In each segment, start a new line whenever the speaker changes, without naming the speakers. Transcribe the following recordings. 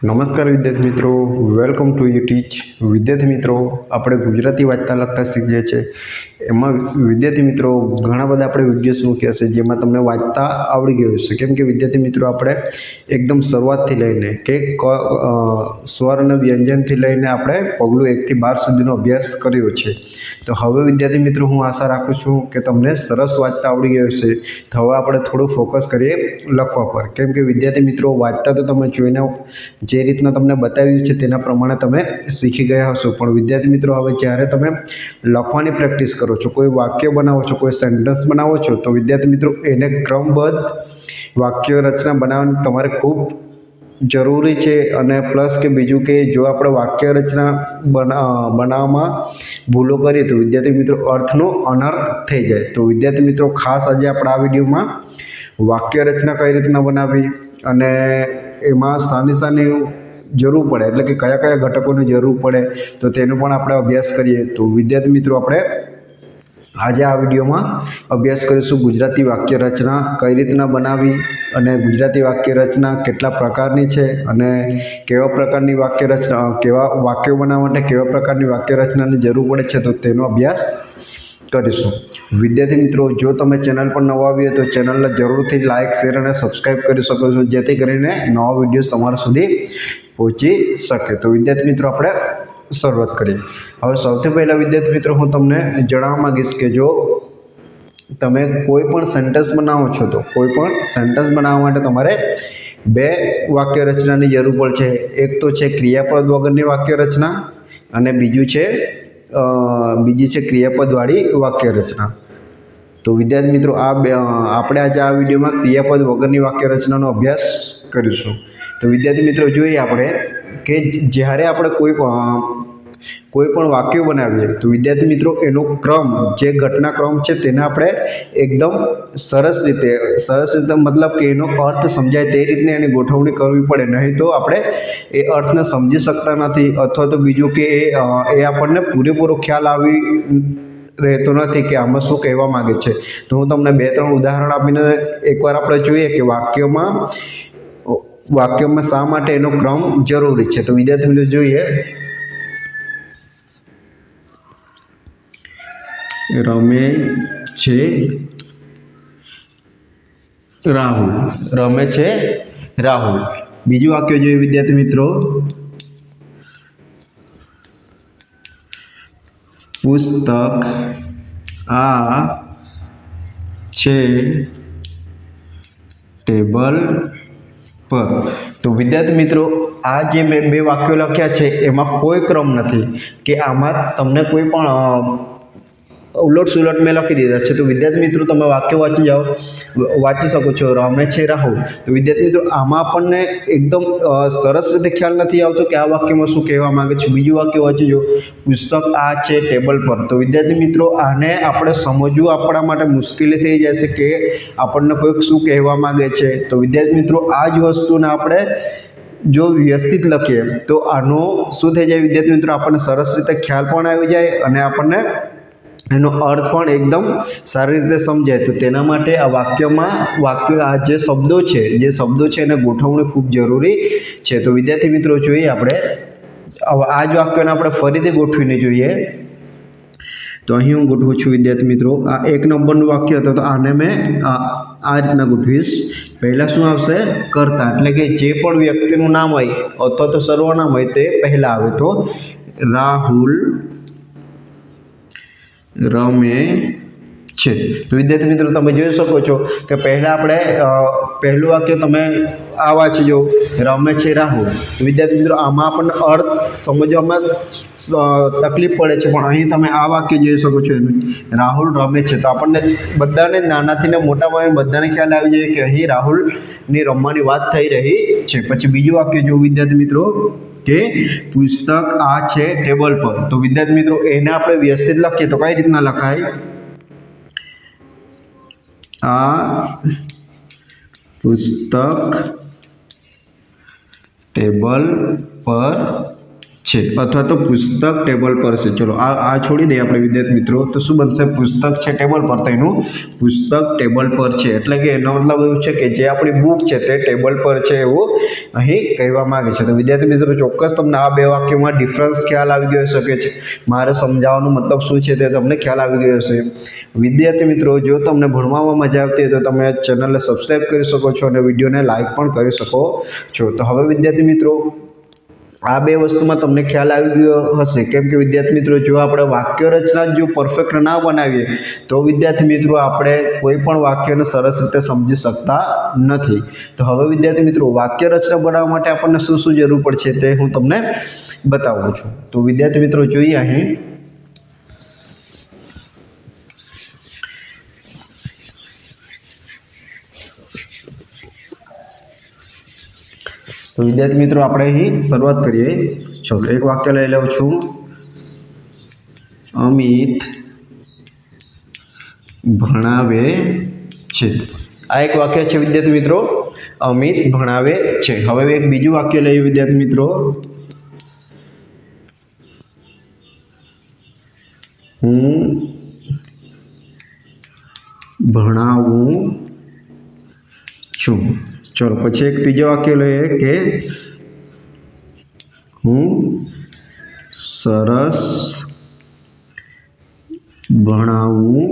નમસ્કાર વિદ્યાર્થી મિત્રો, વેલકમ ટુ યુ ટીચ. વિદ્યાર્થી મિત્રો, આપણે ગુજરાતી વાંચતા લખતા શીખીએ છીએ. એમાં વિદ્યાર્થી મિત્રો ઘણા બધા આપણે વિડીયોઝ મૂક્યા છે જેમાં તમને વાંચતા આવડી ગયું છે. કેમ કે વિદ્યાર્થી મિત્રો આપણે એકદમ શરૂઆતથી લઈને કે સ્વર અને વ્યંજનથી લઈને આપણે પગલું 1 થી 12 સુધીનો અભ્યાસ કર્યો છે. તો હવે વિદ્યાર્થી મિત્રો હું આશા રાખું છું કે તમને સરસ વાંચતા આવડી ગયું છે. તો હવે આપણે થોડું ફોકસ કરીએ લખવા પર. કેમ કે વિદ્યાર્થી મિત્રો વાંચતા તો તમે જોઈને જે રીતના તમને બતાવ્યું છે તેના પ્રમાણે તમે શીખી ગયા હશો, પણ વિદ્યાર્થી મિત્રો હવે જ્યારે તમે લખવાની પ્રેક્ટિસ કરો છો, કોઈ વાક્ય બનાવો છો, કોઈ સેન્ટેન્સ બનાવો છો, તો વિદ્યાર્થી મિત્રો એને ક્રમબદ્ધ વાક્ય રચના બનાવવાની તમારે ખૂબ જરૂરી છે. અને પ્લસ કે બીજું કે જો આપણે વાક્ય રચના બનાવવામાં ભૂલો કરીએ તો વિદ્યાર્થી મિત્રો અર્થનો અનર્થ થઈ જાય. તો વિદ્યાર્થી મિત્રો ખાસ આજે આપણે આ વિડીયોમાં વાક્ય રચના કઈ રીતના બનાવવી અને એમાં સાની જરૂર પડે એટલે કે કયા કયા ઘટકોની જરૂર પડે તો તેનો પણ આપણે અભ્યાસ કરીએ. તો વિદ્યાર્થી મિત્રો આપણે આજે આ વિડીયોમાં અભ્યાસ કરીશું ગુજરાતી વાક્ય રચના કઈ રીતના બનાવવી અને ગુજરાતી વાક્ય રચના કેટલા પ્રકારની છે અને કેવા પ્રકારની વાક્ય રચના, કેવા વાક્યો બનાવવા માટે કેવા પ્રકારની વાક્ય રચનાની જરૂર પડે છે તો તેનો અભ્યાસ કરીશું. વિદ્યાર્થી મિત્રો, જો તમે ચેનલ પર નવા આવ્યા તો ચેનલને જરૂરથી લાઇક, શેર અને સબસ્ક્રાઇબ કરી શકો છો, જેથી કરીને નવા વિડીયોઝ તમારા સુધી પહોંચી શકે. તો વિદ્યાર્થી મિત્રો આપણે શરૂઆત કરીએ. હવે સૌથી પહેલાં વિદ્યાર્થી મિત્રો હું તમને જણાવવા માંગીશ કે જો તમે કોઈ પણ સેન્ટેન્સ બનાવો છો તો કોઈ પણ સેન્ટેન્સ બનાવવા માટે તમારે બે વાક્ય રચનાની જરૂર પડશે. એક તો છે ક્રિયાપદ વગરની વાક્ય રચના અને બીજી છે ક્રિયાપદવાળી વાક્ય રચના. તો વિદ્યાર્થી મિત્રો આપણે આજે આ વિડીયોમાં ક્રિયાપદ વગરની વાક્ય રચનાનો અભ્યાસ કરીશું. તો વિદ્યાર્થી મિત્રો જોઈએ આપણે કે જ્યારે આપણે કોઈ પણ વાક્યો બનાવીએ તો વિદ્યાર્થી મિત્રો એનો ક્રમ, જે ઘટનાક્રમ છે તેને આપણે એકદમ સરસ રીતે મતલબ કે એનો અર્થ સમજાય તે રીતની એની ગોઠવણી કરવી પડે, નહીં તો આપણે એ અર્થને સમજી શકતા નથી અથવા તો બીજું કે એ આપણને પૂરેપૂરો ખ્યાલ આવી રહેતો નથી કે આમાં શું કહેવા માંગે છે. તો હું તમને 2-3 ઉદાહરણ આપીને એકવાર આપણે જોઈએ કે વાક્યમાં શા માટે એનો ક્રમ જરૂરી છે. તો વિદ્યાર્થી મિત્રો જોઈએ, રમે છે રાહુલ. બીજું વાક્ય જોઈએ વિદ્યાર્થી મિત્રો, પુસ્તક આ છે ટેબલ પર. તો વિદ્યાર્થી મિત્રો આ જે મેં બે વાક્યો લખ્યા છે એમાં કોઈ ક્રમ નથી કે આમાં તમને કોઈ પણ ઉલટ સુલટ મેં લખી દીધા છે. તો વિદ્યાર્થી મિત્રો તમે વાક્ય વાંચી શકો છો, રમે છે રાહુલ. તો વિદ્યાર્થી મિત્રો આમાં આપણને એકદમ સરસ રીતે ખ્યાલ નથી આવતો કે આ વાક્યમાં શું કહેવા માંગે છે. બીજું વાક્ય વાંચીજો, પુસ્તક આ છે ટેબલ પર. તો વિદ્યાર્થી મિત્રો આને આપણે સમજવું આપણા માટે મુશ્કેલી થઈ જશે કે આપણને કોઈક શું કહેવા માંગે છે. તો વિદ્યાર્થી મિત્રો આ જ વસ્તુને આપણે જો વ્યવસ્થિત લખીએ તો આનો શું થઈ જાય વિદ્યાર્થી મિત્રો, આપણને સરસ રીતે ખ્યાલ પણ આવી જાય અને આપણને એનો અર્થ પણ એકદમ સારી રીતે સમજાય. તો તેના માટે આ આ જે શબ્દો છે એને ગોઠવણી ખૂબ જરૂરી છે. તો વિદ્યાર્થી મિત્રો જોઈએ આપણે આ જ વાક્યને આપણે ફરીથી ગોઠવીને જોઈએ. તો અહીં હું ગોઠવું છું વિદ્યાર્થી મિત્રો, આ 1 નંબરનું વાક્ય હતું તો આને મેં આ રીતના ગોઠવીશ. પહેલાં શું આવશે? કર્તા, એટલે કે જે પણ વ્યક્તિનું નામ હોય અથવા તો સર્વનામ હોય તે પહેલાં આવે. તો રાહુલ રમે છે. તો વિદ્યાર્થી મિત્રો તમે જોઈ શકો છો કે પહેલું વાક્ય તમે આ વાંચીજો, રમે છે રાહુલ. તો વિદ્યાર્થી મિત્રો આમાં આપણને અર્થ સમજવામાં તકલીફ પડે છે, પણ અહીં તમે આ વાક્ય જોઈ શકો છો, રાહુલ રમે છે. તો આપણને બધાને, નાનાથી ને મોટામાં બધાને ખ્યાલ આવી જાય કે અહીં રાહુલની રમવાની વાત થઈ રહી છે. પછી બીજું વાક્ય જો વિદ્યાર્થી મિત્રો કે પુસ્તક આ છે ટેબલ પર. તો વિદ્યાર્થી મિત્રો એને આપણે વ્યવસ્થિત લખીએ તો કઈ રીતના લખાય? આ પુસ્તક ટેબલ પર છે અથવા તો પુસ્તક ટેબલ પર છે। ચલો આ છોડી દઈએ આપણે વિદ્યાર્થી મિત્રો। તો શું બનશે? પુસ્તક છે ટેબલ પર, તો એનું પુસ્તક ટેબલ પર છે એટલે કે એનો મતલબ એવું છે કે જે આપણી બુક છે તે ટેબલ પર છે એવું અહીં કહેવા માંગે છે। તો વિદ્યાર્થી મિત્રો ચોક્કસ તમને આ બે વાક્યોમાં ડિફરન્સ ખ્યાલ આવી ગયો શકે છે। મારે સમજાવવાનો મતલબ શું છે તે તમને ખ્યાલ આવી ગયો હશે। વિદ્યાર્થી મિત્રો જો તમને ભણવામાં મજા આવતી હોય તો તમે ચેનલને સબસ્ક્રાઈબ કરી શકો છો અને વિડીયોને લાઈક પણ કરી શકો છો। તો હવે વિદ્યાર્થી મિત્રો આ બે વસ્તુમાં તમને ખ્યાલ આવી ગયો હશે, કેમ કે વિદ્યાર્થી મિત્રો જો આપણે વાક્ય રચના જો પરફેક્ટ ના બનાવીએ તો વિદ્યાર્થી મિત્રો આપણે કોઈ પણ વાક્યને સરસ રીતે સમજી શકતા નથી। તો હવે વિદ્યાર્થી મિત્રો વાક્ય રચના બનાવવા માટે આપણને શું શું જરૂર પડશે તે હું તમને બતાવું છું। તો વિદ્યાર્થી મિત્રો જોઈએ અહીં तो विद्यार्थी मित्रों આપણે અહીં શરૂઆત કરીએ। ચલો એક વાક્ય લઈ લઉં છું। અમિત ભણાવે છે। આ એક વાક્ય છે વિદ્યાર્થી મિત્રો, અમિત ભણાવે છે। હવે એક બીજું વાક્ય લઈએ વિદ્યાર્થી મિત્રો। હું ભણાવું છું। चलो પછી એક ત્રીજો વાક્ય લઈએ કે હું સરસ ભણાવું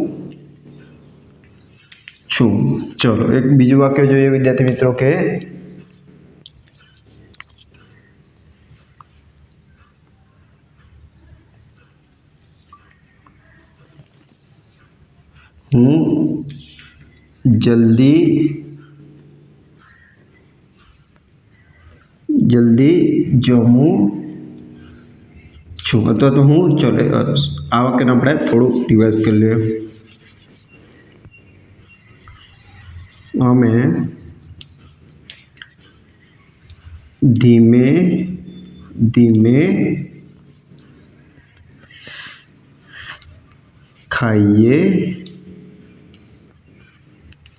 છું। ચલો એક બીજું વાક્ય જોઈએ વિદ્યાર્થી મિત્રો કે હું જલ્દી જમું છું। અથવા તો હું ચલો આ વાક્યને આપણે થોડું રિવાઇઝ કરી લઈએ। અમે ધીમે ધીમે ખાઈએ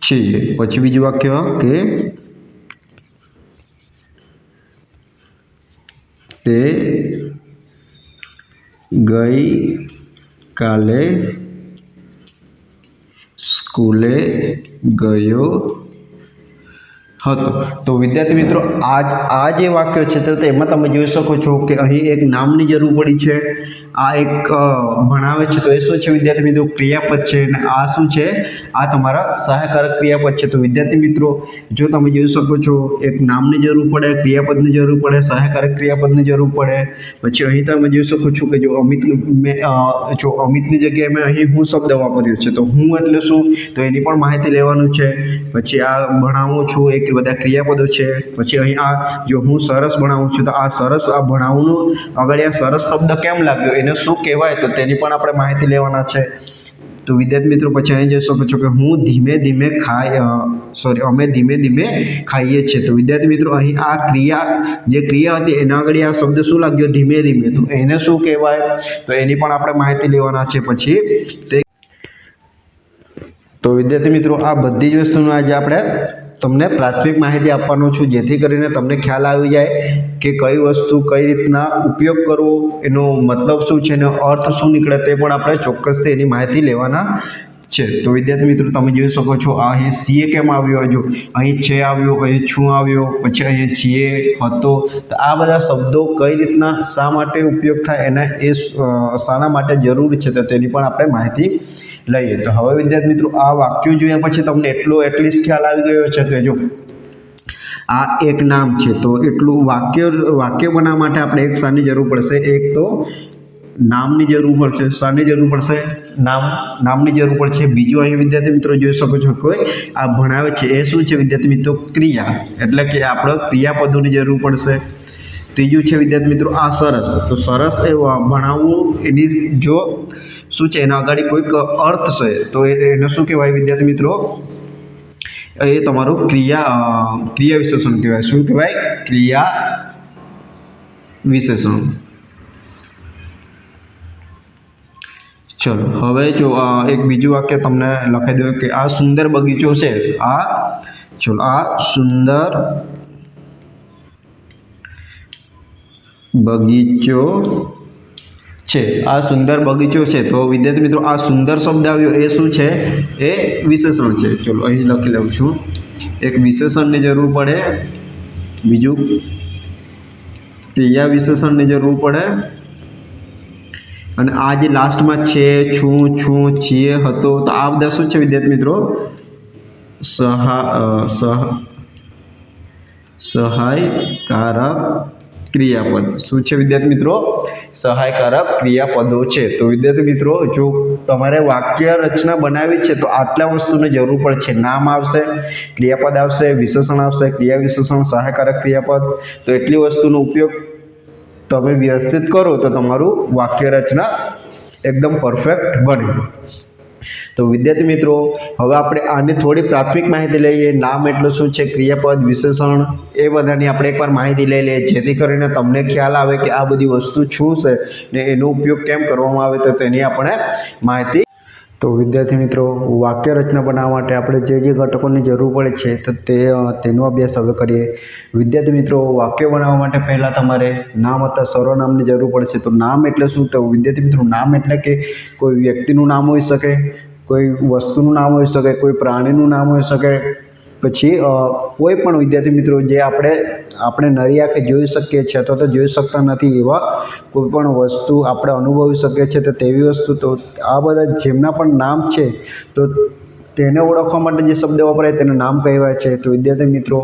છીએ। પછી બીજું વાક્ય કે તે ગઈ કાલે સ્કૂલે ગયો હતો। તો વિદ્યાર્થી મિત્રો આ જે વાક્ય છે તો એમાં તમે જોઈ શકો છો કે અહીં એક નામની જરૂર પડી છે। આ એક ભણાવે છે તો એ શું છે વિદ્યાર્થી મિત્રો? ક્રિયાપદ છે। અને આ શું છે? આ તમારા સહાયકારક ક્રિયાપદ છે। તો વિદ્યાર્થી મિત્રો જો તમે જોઈ શકો છો એક નામની જરૂર પડે, ક્રિયાપદની જરૂર પડે, સહાયકારક ક્રિયાપદની જરૂર પડે। પછી અહીં તમે જોઈ શકો છો કે જો અમિતની જગ્યાએ મેં અહીં હું શબ્દ વાપર્યો છે। તો હું એટલે શું? તો એની પણ માહિતી લેવાનું છે। પછી આ ભણાવું છું એક બધા ક્રિયાપદો છે। પછી અહીં આ જો હું સરસ ભણાવું છું તો આ સરસ આ ભણાવવાનું આગળ આ સરસ શબ્દ કેમ લાગ્યો એને શું કહેવાય તો તેની પણ આપણે માહિતી લેવાના છે। તો વિદ્યાર્થી મિત્રો પછી અહીં જોઈ શકો છો કે હું ધીમે ધીમે અમે ધીમે ધીમે ખાઈએ છીએ। તો વિદ્યાર્થી મિત્રો અહીં આ જે ક્રિયા હતી એના આગળ આ શબ્દ શું લાગ્યો? ધીમે ધીમે। તો એને શું કહેવાય તો એની પણ આપણે માહિતી લેવાના છે। પછી તો વિદ્યાર્થી મિત્રો આ બધી જ વસ્તુનો આજે આપણે તમને પ્રાથમિક માહિતી આપવાનો છું, જેથી કરીને તમને ખ્યાલ આવી જાય કે કઈ વસ્તુ કઈ રીતના ઉપયોગ કરવો, એનો મતલબ શું છે, એનો અર્થ શું નીકળે તે પણ આપણે ચોક્કસથી એની માહિતી લેવાના છે। તો વિદ્યાર્થી મિત્રો તમે જોઈ શકો છો અહીં સીએ કેમ આવ્યો, જો અહીં છે આવ્યો, અહીં છું આવ્યો, પછી અહીં છીએ, હતો। તો આ બધા શબ્દો કઈ રીતના શા માટે ઉપયોગ થાય એને શાના માટે જરૂર છે તો તેની પણ આપણે માહિતી લઈએ। તો હવે વિદ્યાર્થી મિત્રો આ વાક્યો જોયા પછી તમને એટલીસ્ટ ખ્યાલ આવી ગયો છે કે જો આ એક નામ છે તો એટલું વાક્ય બનાવવા માટે આપણે એક શાની જરૂર પડશે? એક તો નામની જરૂર પડશે। શાની જરૂર પડશે? નામની જરૂર પડશે। બીજું અહીં વિદ્યાર્થી મિત્રો જોઈ શકો છો કોઈ આ ભણાવે છે એ શું છે વિદ્યાર્થી મિત્રો? ક્રિયા, એટલે કે આપણે ક્રિયાપદોની જરૂર પડશે। ત્રીજું છે વિદ્યાર્થી મિત્રો આ સરસ, તો સરસ એ ભણાવવું એની જો શું છે એના આગળ કોઈક અર્થ છે તો એને શું કહેવાય વિદ્યાર્થી મિત્રો? એ તમારું ક્રિયા વિશેષણ કહેવાય। શું કહેવાય? ક્રિયા વિશેષણ। ચલો હવે જો એક બીજું વાક્ય તમને લખાઈ દઉં કે આ સુંદર બગીચો છે। આ સુંદર બગીચો છે, આ સુંદર બગીચો છે। તો વિદ્યાર્થી મિત્રો આ સુંદર શબ્દ આવ્યો એ શું છે? એ વિશેષણ છે। ચલો અહીં લખી લઉં છું, એક વિશેષણની જરૂર પડે, બીજું ક્રિયા વિશેષણની જરૂર પડે, અને આ જે લાસ્ટમાં છે, છું, છું, છીએ, હતો, તો આ બધા શું છે વિદ્યાર્થી મિત્રો? સહાયકારક ક્રિયાપદ। શું છે વિદ્યાર્થી મિત્રો? સહાયકારક ક્રિયાપદો છે। તો વિદ્યાર્થી મિત્રો જો તમારે વાક્ય રચના બનાવવી છે તો આટલા વસ્તુની જરૂર પડે છે। નામ આવશે, ક્રિયાપદ આવશે, વિશેષણ આવશે, ક્રિયા વિશેષણ, સહાયકારક ક્રિયાપદ। તો એટલી વસ્તુનો ઉપયોગ તમે વ્યવસ્થિત કરો તો તમારું વાક્ય રચના એકદમ પરફેક્ટ બને। તો વિદ્યાર્થી મિત્રો હવે આપણે આની થોડી પ્રાથમિક માહિતી લઈએ। નામ એટલે શું છે, ક્રિયાપદ, વિશેષણ, એ બધાની આપણે એકવાર માહિતી લઈ લઈએ, જેથી કરીને તમને ખ્યાલ આવે કે આ બધી વસ્તુ શું છે ને એનો ઉપયોગ કેમ કરવામાં આવે, તો તેની આપણે માહિતી। તો વિદ્યાર્થી મિત્રો વાક્ય રચના બનાવવા માટે આપણે જે ઘટકોની જરૂર પડે છે તો તેનો અભ્યાસ હવે કરીએ। વિદ્યાર્થી મિત્રો વાક્ય બનાવવા માટે પહેલાં તમારે નામ અથવા સર્વનામની જરૂર પડશે। તો નામ એટલે શું? તો વિદ્યાર્થી મિત્રો નામ એટલે કે કોઈ વ્યક્તિનું નામ હોઈ શકે, કોઈ વસ્તુનું નામ હોઈ શકે, કોઈ પ્રાણીનું નામ હોઈ શકે, પછી કોઈ પણ વિદ્યાર્થી મિત્રો જે આપણે નરી આંખે જોઈ શકીએ છીએ અથવા તો જોઈ શકતા નથી એવા કોઈ પણ વસ્તુ આપણે અનુભવી શકીએ છીએ, તો તેવી વસ્તુ, તો આ બધા જેમના પણ નામ છે તો તેને ઓળખવા માટે જે શબ્દ વપરાય તેને નામ કહેવાય છે। તો વિદ્યાર્થી મિત્રો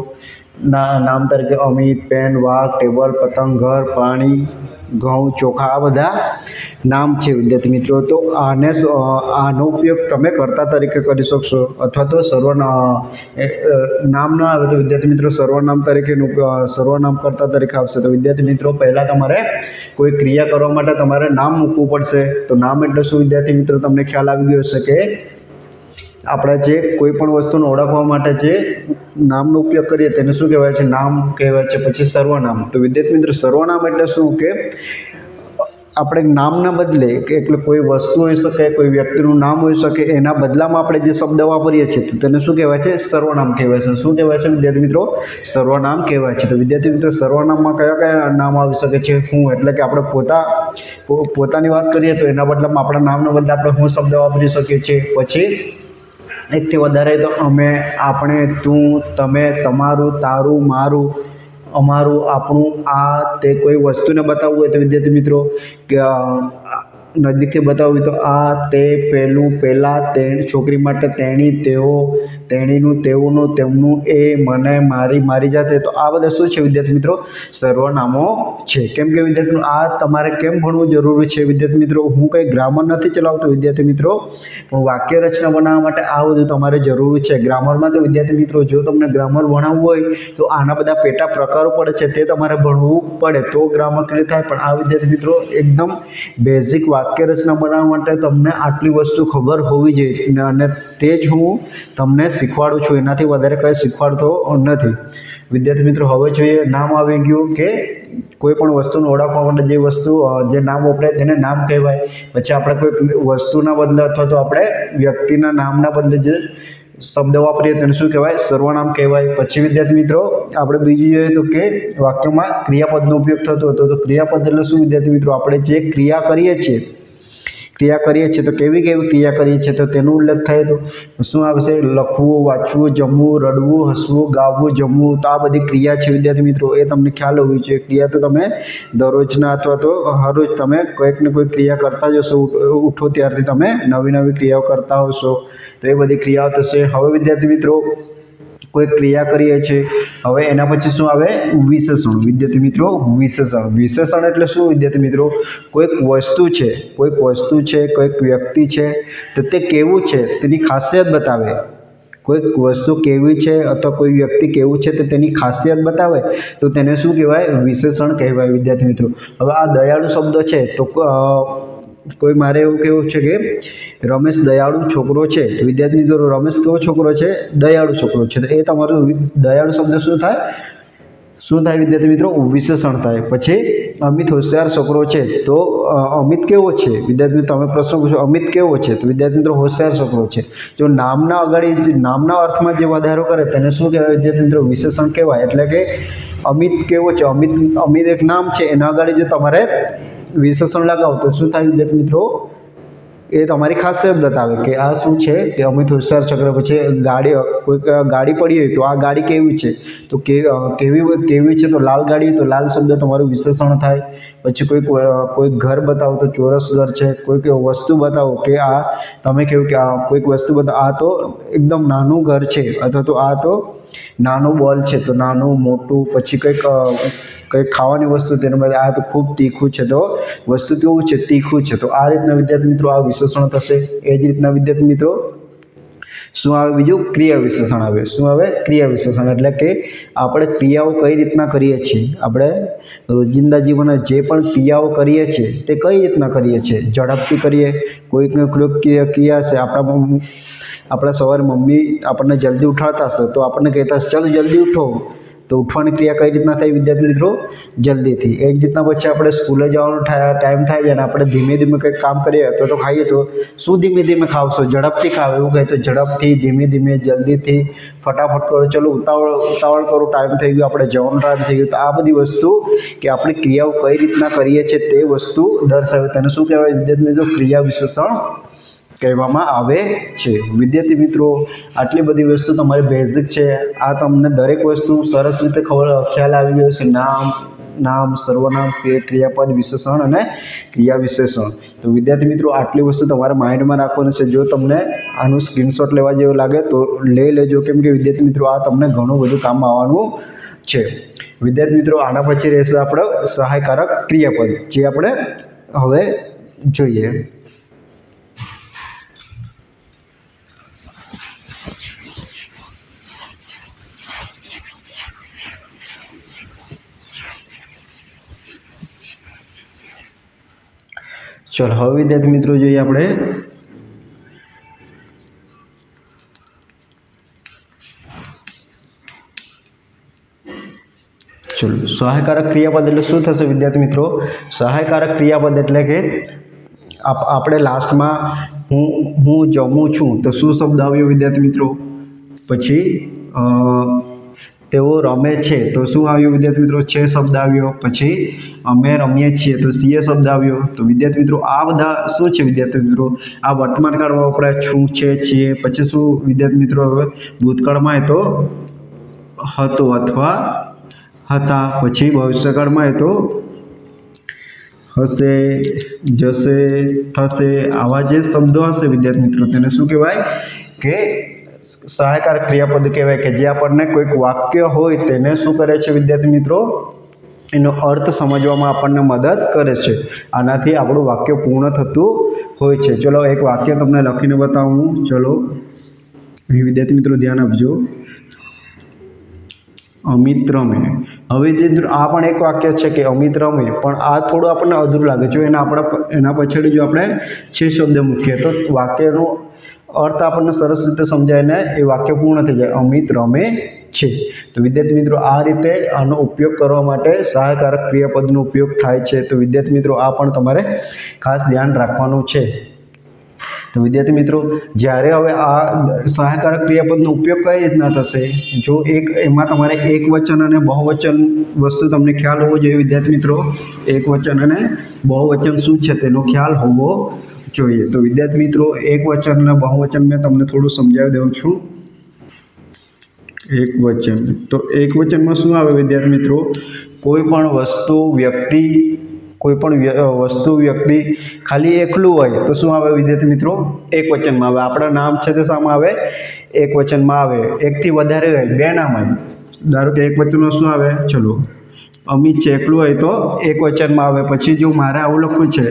નામ તરીકે અમિત, પેન, વાઘ, ટેબલ, પતંગ, ઘર, પાણી, ઘઉં, ચોખા, આ બધા નામ છે વિદ્યાર્થી મિત્રો। તો આનો ઉપયોગ તમે કર્તા તરીકે કરી શકશો, અથવા તો નામ ન આવે તો વિદ્યાર્થી મિત્રો સર્વનામ કર્તા તરીકે આવશે। તો વિદ્યાર્થી મિત્રો પહેલાં તમારે કોઈ ક્રિયા કરવા માટે તમારે નામ મૂકવું પડશે। તો નામ એટલે શું વિદ્યાર્થી મિત્રો? તમને ખ્યાલ આવી ગયો હશે કે આપણે જે કોઈ પણ વસ્તુને ઓળખવા માટે જે નામનો ઉપયોગ કરીએ તેને શું કહેવાય છે? નામ કહેવાય છે। પછી સર્વનામ। તો વિદ્યાર્થી મિત્રો સર્વનામ એટલે શું કે આપણે નામના બદલે કે એટલે કોઈ વસ્તુ હોઈ શકે, કોઈ વ્યક્તિનું નામ હોઈ શકે, એના બદલામાં આપણે જે શબ્દ વાપરીએ છીએ તો તેને શું કહેવાય છે? સર્વનામ કહેવાય છે। શું કહેવાય છે વિદ્યાર્થી મિત્રો? સર્વનામ કહેવાય છે। તો વિદ્યાર્થી મિત્રો સર્વનામમાં કયા નામ આવી શકે છે? હું એટલે કે આપણે પોતાની વાત કરીએ તો એના બદલામાં આપણા નામના બદલે આપણે હું શબ્દ વાપરી શકીએ છીએ। પછી એકથી વધારે તો અમે, આપણે, તું, તમે, તમારું, તારું, મારું, અમારું, આપણું, આ, તે કોઈ વસ્તુને બતાવવું હોય તો વિદ્યાર્થી મિત્રો કે નજીકથી બતાવવું તો આ, તે, પેલું, પેલા, છોકરી માટે તેણી, તેઓ, તેણીનું, તેઓનું, તેમનું, એ, મને, મારી, મારી જાતે। તો આ બધા શું છે વિદ્યાર્થી મિત્રો? સર્વનામો છે। કેમ કે વિદ્યાર્થી મિત્રો આ તમારે કેમ ભણવું જરૂરી છે વિદ્યાર્થી મિત્રો? હું કંઈ ગ્રામર નથી ચલાવતો વિદ્યાર્થી મિત્રો, પણ વાક્ય રચના બનાવવા માટે આ બધું તમારે જરૂરી છે। ગ્રામરમાં તો વિદ્યાર્થી મિત્રો જો તમને ગ્રામર ભણાવવું હોય તો આના બધા પેટા પ્રકારો પડે છે તે તમારે ભણવું પડે તો ગ્રામર ક્લિયર થાય। પણ આ વિદ્યાર્થી મિત્રો એકદમ બેઝિક વાક્ય રચના બનાવવા માટે તમને આટલી વસ્તુ ખબર હોવી જોઈએ, અને તે જ હું તમને શીખવાડું છું, એનાથી વધારે કંઈ શીખવાડતો નથી। વિદ્યાર્થી મિત્રો હવે જોઈએ, નામ આવી ગયું કે કોઈ પણ વસ્તુને ઓળખવા માટે જે નામ વપરાય તેને નામ કહેવાય। પછી આપણે કોઈ વસ્તુના બદલે અથવા તો આપણે વ્યક્તિના નામના બદલે જે શબ્દ વાપરીએ તેને શું કહેવાય? સર્વનામ કહેવાય। પછી વિદ્યાર્થી મિત્રો આપણે બીજું જોઈએ તો કે વાક્યમાં ક્રિયાપદનો ઉપયોગ થતો હતો। તો ક્રિયાપદ એટલે શું વિદ્યાર્થી મિત્રો? આપણે જે ક્રિયા કરીએ છીએ તો કેવી ક્રિયા કરીએ છીએ તો તેનો ઉલ્લેખ થાય તો શું આવશે? લખવું, વાંચવું, જમવું, રડવું, હસવું, ગાવું, જમવું। તો આ બધી ક્રિયા છે વિદ્યાર્થી મિત્રો, એ તમને ખ્યાલ હોવી જોઈએ। ક્રિયા તો તમે દરરોજના અથવા તો હરરોજ તમે કોઈક ને કોઈ ક્રિયા કરતા જ હશો, ઉઠો ત્યારથી તમે નવી ક્રિયાઓ કરતા હશો, તો એ બધી ક્રિયાઓ થશે। હવે વિદ્યાર્થી મિત્રો કોઈ ક્રિયા કરીએ છીએ, હવે એના પછી શું આવે? વિશેષણ। વિદ્યાર્થી મિત્રો વિશેષણ એટલે શું વિદ્યાર્થી મિત્રો? કોઈક વસ્તુ છે, કોઈક વ્યક્તિ છે તો તે કેવું છે તેની ખાસિયત બતાવે। કોઈક વસ્તુ કેવી છે અથવા કોઈ વ્યક્તિ કેવું છે તો તેની ખાસિયત બતાવે તો તેને શું કહેવાય? વિશેષણ કહેવાય વિદ્યાર્થી મિત્રો। હવે આ દયાળુ શબ્દ છે તો કોઈ મારે એવું કહેવું છે કે રમેશ દયાળુ છોકરો છે, તો વિદ્યાર્થી મિત્રો રમેશ કેવો છોકરો છે? દયાળુ છોકરો છે। તો એ તમારો દયાળુ શબ્દ શું થાય? શું થાય વિદ્યાર્થી મિત્રો? વિશેષણ થાય. પછી અમિત હોશિયાર છોકરો છે. તો અમિત કેવો છે? વિદ્યાર્થી મિત્રો તમે પ્રશ્ન પૂછો અમિત કેવો છે? તો વિદ્યાર્થી મિત્રો હોશિયાર છોકરો છે. જો નામના નામના અર્થમાં જે વધારો કરે તેને શું કહેવાય વિદ્યાર્થી મિત્રો? વિશેષણ કહેવાય. એટલે કે અમિત કેવો છે? અમિત એક નામ છે, એના આગળ જો તમારે વિશેષણ લગાવો તો શું થાય વિદ્યાર્થી મિત્રો? એ તમારી ખાસિયત બતાવે કે આ શું છે કે અમિત હોશિયાર છોકરો. પછી કોઈક ગાડી પડી હોય તો આ ગાડી કેવી છે? તો કેવી છે તો લાલ ગાડી, તો લાલ શબ્દ તમારું વિશેષણ થાય. પછી કોઈક ઘર બતાવો તો ચોરસ ઘર છે. કોઈક વસ્તુ બતાવો કે આ તમે કહ્યું કે આ કોઈક વસ્તુ બતાવો આ તો એકદમ નાનું ઘર છે, અથવા તો આ તો નાનો બોલ છે, તો નાનું મોટું. પછી કંઈક ખાવાની વસ્તુ તેના માટે આ તો ખૂબ તીખું છે, તો વસ્તુ કેવું છે? તીખું છે. તો આ રીતના વિદ્યાર્થી મિત્રો આ વિશેષણ થશે. એ જ રીતના વિદ્યાર્થી મિત્રો શું આવે? બીજું ક્રિયા વિશેષણ આવે. શું આવે? ક્રિયા વિશેષણ. એટલે કે આપણે ક્રિયાઓ કઈ રીતના કરીએ છીએ, આપણે રોજિંદા જીવનમાં જે પણ ક્રિયાઓ કરીએ છીએ તે કઈ રીતના કરીએ છીએ? ઝડપથી કરીએ. કોઈકને કોઈક ક્રિયા છે, આપણા સવારે મમ્મી આપણને જલ્દી ઉઠાડતા હશે તો આપણને કહેતા હશે ચાલો જલ્દી ઉઠો, તો ઉઠવાની ક્રિયા કઈ રીતના થાય વિદ્યાર્થી મિત્રો? જલ્દીથી. એ જ રીતના પછી આપણે સ્કૂલે જવાનો ટાઈમ થાય છે અને આપણે ધીમે ધીમે કંઈક કામ કરીએ તો ખાઈએ તો શું ધીમે ધીમે ખાવશો? ઝડપથી ખાવ એવું કહે તો ઝડપથી, ધીમે ધીમે, જલ્દીથી, ફટાફટ કરો, ચલો ઉતાવળ કરો, ટાઈમ થઈ ગયો, આપણે જવાનો ટાઈમ થઈ ગયો. તો આ બધી વસ્તુ કે આપણે ક્રિયાઓ કઈ રીતના કરીએ છીએ તે વસ્તુ દર્શાવે. તેને શું કહેવાય વિદ્યાર્થી મિત્રો? ક્રિયા વિશેષણ કહેવામાં આવે છે. વિદ્યાર્થી મિત્રો આટલી બધી વસ્તુ તમારી બેઝિક છે. આ તમને દરેક વસ્તુ સરસ રીતે ખ્યાલ આવી ગયો છે. નામ, સર્વનામ, ક્રિયાપદ, વિશેષણ અને ક્રિયા વિશેષણ. તો વિદ્યાર્થી મિત્રો આટલી વસ્તુ તમારે માઇન્ડમાં રાખવાની છે. જો તમને આનું સ્ક્રીનશોટ લેવા જેવું લાગે તો લઈ લેજો, કેમ કે વિદ્યાર્થી મિત્રો આ તમને ઘણું બધું કામ આવવાનું છે. વિદ્યાર્થી મિત્રો આના પછી રહેશે આપણો સહાયકારક ક્રિયાપદ, જે આપણે હવે જોઈએ. ચલો હવે વિદ્યાર્થી મિત્રો જોઈએ આપણે સહાયકારક ક્રિયાપદ એટલે શું થશે વિદ્યાર્થી મિત્રો? સહાયકારક ક્રિયાપદ એટલે કે આપણે લાસ્ટમાં હું જમું છું તો શું શબ્દ આવ્યો વિદ્યાર્થી મિત્રો? પછી તેઓ રમે છે તો શું આવ્યું વિદ્યાર્થી મિત્રો? છે શબ્દ આવ્યો. પછી અમે રમીએ છીએ તો સીએ શબ્દ આવ્યો. તો વિદ્યાર્થી મિત્રો આ બધા શું છે વિદ્યાર્થી મિત્રો? આ વર્તમાન કાળમાં વપરાય છું, છે, છીએ. પછી શું વિદ્યાર્થી મિત્રો? હવે ભૂતકાળમાં એ તો હતો અથવા હતા. પછી ભવિષ્યકાળમાં એ તો હશે, જશે, થશે. આવા જે શબ્દો હશે વિદ્યાર્થી મિત્રો તેને શું કહેવાય? કે સહાયકારક ક્રિયાપદ કહેવાય. કે જે આપણને કોઈક વાક્ય હોય તેને શું કરે છે વિદ્યાર્થી મિત્રો? એનો અર્થ સમજવામાં આપણને મદદ કરે છે. આનાથી આપણું વાક્ય પૂર્ણ થતું હોય છે. ચલો એક વાક્ય તમને લખીને બતાવું. ચલો વિદ્યાર્થી મિત્રો ધ્યાન આપજો. અમિત રમે. હવે આ પણ એક વાક્ય છે કે અમિત રમે, પણ આ થોડું આપણને અધૂરું લાગે. જો એના પાછળ જો આપણે છે શબ્દ મૂકીએ તો વાક્યનો અર્થ આપણને સરસ રીતે સમજાય ને એ વાક્ય પૂર્ણ થઈ જાય. અમિત રમે છે. તો વિદ્યાર્થી મિત્રો આ રીતે આનો ઉપયોગ કરવા માટે સહાયકારક ક્રિયાપદનો ઉપયોગ થાય છે. તો વિદ્યાર્થી મિત્રો આ પણ તમારે ખાસ ધ્યાન રાખવાનું છે. તો વિદ્યાર્થી મિત્રો જ્યારે હવે આ સહાયકારક ક્રિયાપદનો ઉપયોગ કઈ રીતના થશે? જો એમાં તમારે એકવચન અને બહુવચન વસ્તુ તમને ખ્યાલ હોવો જોઈએ વિદ્યાર્થી મિત્રો. એકવચન અને બહુવચન શું છે તેનો ખ્યાલ હોવો જોઈએ. તો વિદ્યાર્થી મિત્રો એકવચન અને બહુવચન મેં તમને થોડું સમજાવી દઉં છું. એકવચન તો એકવચનમાં શું આવે વિદ્યાર્થી મિત્રો? કોઈ પણ વસ્તુ વ્યક્તિ ખાલી એકલું હોય તો શું આવે વિદ્યાર્થી મિત્રો? એકવચનમાં આવે. આપણા નામ છે તે શામાં આવે? એકવચનમાં આવે. એકથી વધારે હોય, બે નામ હોય, ધારો કે એકવચનમાં શું આવે? ચલો અમિત છે એકલું હોય તો એકવચનમાં આવે. પછી જો મારે આવું લખવું છે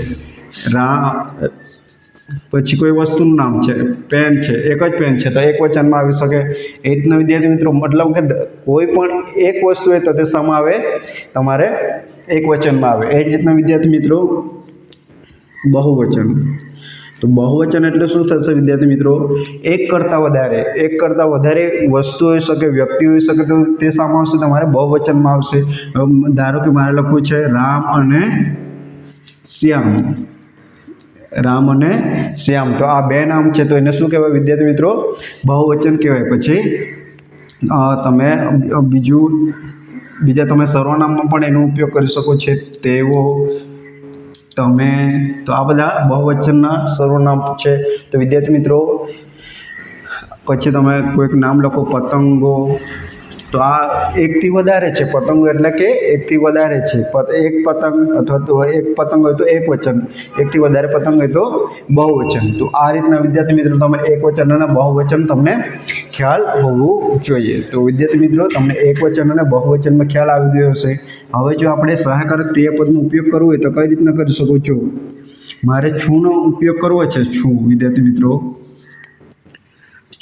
પછી કોઈ વસ્તુનું નામ છે, પેન છે, એક જ પેન છે તો એકવચનમાં આવી શકે. એ રીતના વિદ્યાર્થી મિત્રો મતલબ કે કોઈ પણ એક વસ્તુ હોય તો તે શામાં આવે? તમારે એકવચનમાં આવે. એ જ રીતના વિદ્યાર્થી મિત્રો બહુવચન. તો બહુવચન એટલે શું થશે વિદ્યાર્થી મિત્રો? એક કરતાં વધારે વસ્તુ હોઈ શકે, વ્યક્તિ હોઈ શકે, તો તે શામાં આવશે? તમારે બહુવચનમાં આવશે. ધારો કે મારે લખવું છે રામ અને શ્યામ. રામ અને શ્યામ, તો આ બે નામ છે, તો એને શું કહેવાય વિદ્યાર્થી મિત્રો? બહુવચન કહેવાય. પછી તમે બીજા તમે સર્વનામમાં પણ એનો ઉપયોગ કરી શકો છો. તેઓ, તમે, તો આ બધા બહુવચનના સર્વનામ છે. તો વિદ્યાર્થી મિત્રો પછી તમે કોઈક નામ લખો પતંગો, તો આ એકથી વધારે છે. પતંગો એટલે કે એકથી વધારે છે. એક પતંગ અથવા તો એક પતંગ હોય તો એક વચન, એકથી વધારે પતંગ હોય તો બહુવચન. તો આ રીતના વિદ્યાર્થી મિત્રો તમે એકવચન અને બહુવચન તમને ખ્યાલ હોવું જોઈએ. તો વિદ્યાર્થી મિત્રો તમને એકવચન અને બહુવચનમાં ખ્યાલ આવી ગયો હશે. હવે જો આપણે સહાયકારક ક્રિયાપદનો ઉપયોગ કરવો હોય તો કઈ રીતના કરી શકો છો? મારે છુંનો ઉપયોગ કરવો છે. છું વિદ્યાર્થી મિત્રો,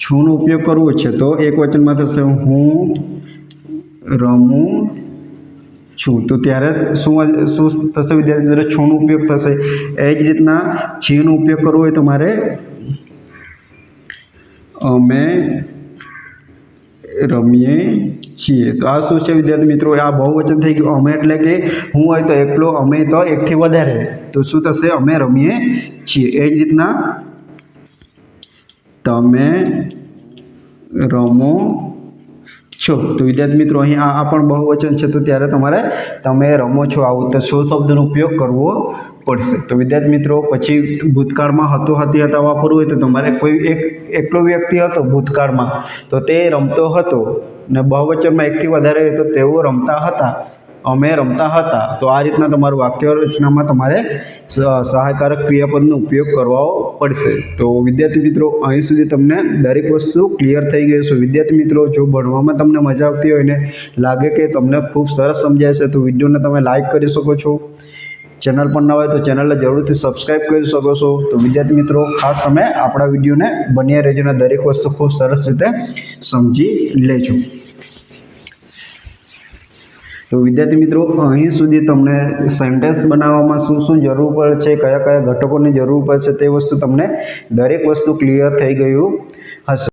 છુંનો ઉપયોગ કરવો છે તો એકવચનમાં થશે હું રમું છું. તો ત્યારે શું થશે વિદ્યાર્થી મિત્રો? છુંનો ઉપયોગ થશે. એ જ રીતના છીનો ઉપયોગ કરવો હોય તો મારે અમે રમીએ છીએ. તો આ શું છે વિદ્યાર્થી મિત્રો? આ બહુવચન થઈ ગયું. અમે એટલે કે હું હોય તો એકલો, અમે તો એકથી વધારે, તો શું થશે? અમે રમીએ છીએ. એ જ રીતના તમે રમો છો. તો વિદ્યાર્થી મિત્રો અહીં આ પણ બહુવચન છે, તો ત્યારે તમારે તમે રમો છો આવું તો સો શબ્દનો ઉપયોગ કરવો પડશે. તો વિદ્યાર્થી મિત્રો પછી ભૂતકાળમાં હતો, હતી, હતા વાપરવું હોય તો તમારે કોઈ એકલો વ્યક્તિ હતો ભૂતકાળમાં, તો તે રમતો હતો, ને બહુવચનમાં એકથી વધારે હોય તો તેઓ રમતા હતા, અમે રમતા હતા. તો આ રીતના તમારું વાક્ય રચનામાં તમારે સહાયકારક ક્રિયાપદનો ઉપયોગ કરવો પડશે. તો વિદ્યાર્થી મિત્રો અહીં સુધી તમને દરેક વસ્તુ ક્લિયર થઈ ગઈ છે. વિદ્યાર્થી મિત્રો જો ભણવામાં તમને મજા આવતી હોય ને લાગે કે તમને ખૂબ સરસ સમજાય છે તો વિડીયોને તમે લાઈક કરી શકો છો. ચેનલ પર ન હોય તો ચેનલને જરૂરથી સબસ્ક્રાઈબ કરી શકો છો. તો વિદ્યાર્થી મિત્રો ખાસ તમે આપણા વિડીયોને બન્યા રહેજો અને દરેક વસ્તુ ખૂબ સરસ રીતે સમજી લેજો. તો વિદ્યાર્થી મિત્રો અહીં સુધી તમને સેન્ટેન્સ બનાવવામાં શું શું જરૂર પડે છે, કયા કયા ઘટકોની જરૂર પડશે તે વસ્તુ તમને દરેક વસ્તુ ક્લિયર થઈ ગયું હશે.